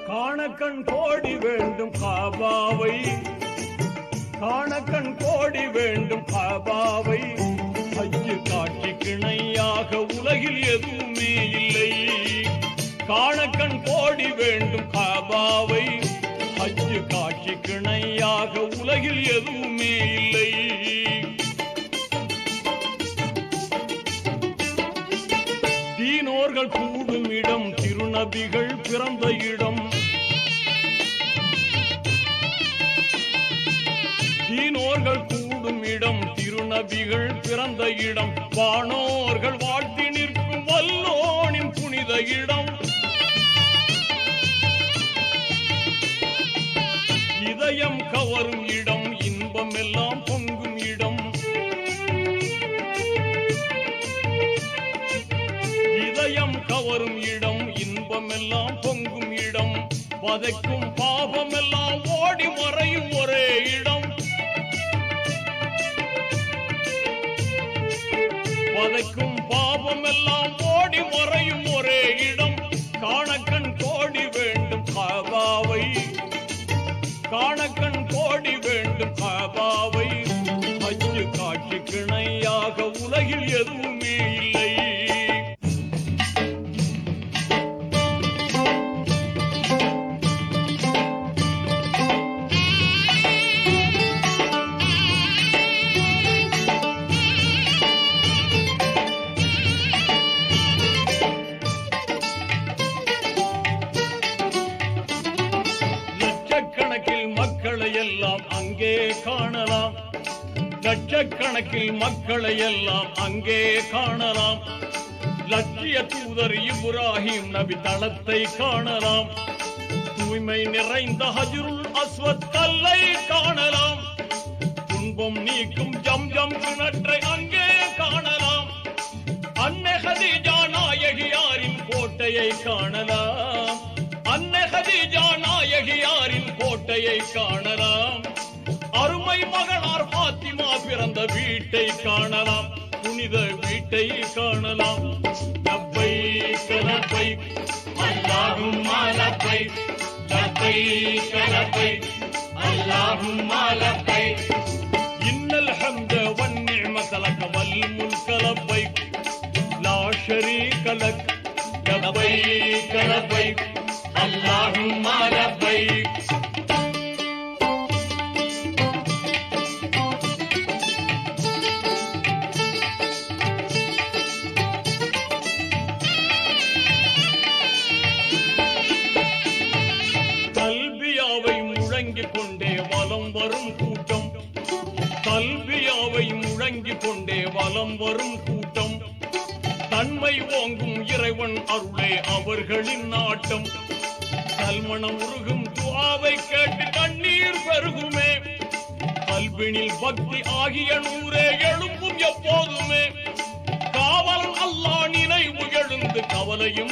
காணக்கண் கோடி வேண்டும் காபாவை, காணக்கண் கோடி வேண்டும் காபாவை, ஹஜ்ஜு காட்சிக்கு இணையாக உலகில் எதுவுமே இல்லை. காணக்கண் கோடி வேண்டும் காபாவை, ஹஜ்ஜு காட்சிக்கு இணையாக உலகில் எதுவுமே இல்லை. தீனோர்கள் கூடும் இடம், திருநபிகள் பிறந்த இடம், தீனோர்கள் கூடும் இடம், திருநபிகள் பிறந்த இடம், வானோர்கள் வாழ்த்தி நிற்கும் வல்லோனின் புனித இடம், இதயம் கவரும் இடம், இன்பம் எல்லாம் பொங்கும் இடம், இதயம் கவரும் இடம், இன்பம் எல்லாம் பொங்கும் இடம், வதைக்கும் பாவம் எல்லாம் ஓடி மறையும் ஒரே இடம், வதைக்கும் பாவம் எல்லாம் ஓடி மறையும் ஒரே இடம். காணக்கண் கோடி வேண்டும் காபாவை, காணக்கண் கோடி வேண்டும் காபாவை, ஹஜ்ஜு காட்சிக்கு இணையாக உலகில் எதுவுமே இல்லை. மக்களை எல்லாம் அங்கே காணலாம், லட்சக்கணக்கில் மக்களை எல்லாம் அங்கே காணலாம், லட்சிய தூதர் இப்ராஹிம் நபி தளத்தை காணலாம், தூய்மை நிறைந்த ஹஜ்ருல் அஸ்வத் கல்லை காணலாம், துன்பம் நீக்கும் ஜம்ஜம் கிணற்றை அங்கே காணலாம், அன்னை ஹதீஜா நாயகியாரின் கோட்டையை காணலாம், அன்னை ஹதீஜா நாயகியாரின் கோட்டையை காணலாம், அருமை மகனார் பாத்திமா பிறந்த வீட்டை காணலாம், புனித வீட்டை காணலாம். லப்பைக் லப்பைக் அல்லாஹும்ம லப்பைக், லப்பைக் லப்பைக் அல்லாஹும்ம லப்பைக், இன்னல் ஹம்த வன் நிஅமத லக வல் முல்க லப்பைக், லா ஷரீக லக், லப்பைக் லப்பைக் அல்லாஹும்ம லப்பைக். தல்பியாவை முழங்கிக் கொண்டே வலம் வரும் கூட்டம், தல்பியாவை முழங்கிக் கொண்டே வலம் வரும் கூட்டம், தன்மை ஓங்கும் இறைவன் அருளே அவர்களின் நாட்டம், கல்மணம் உருகும் துஆவை கேட்டு கண்ணீர் பெருகுமே, கல்வினில் பக்தி ஆகிய நூறே எழும்பும் எப்போதுமே, காவல் அல்லாஹ் நினைவு எழுந்து கவலையும்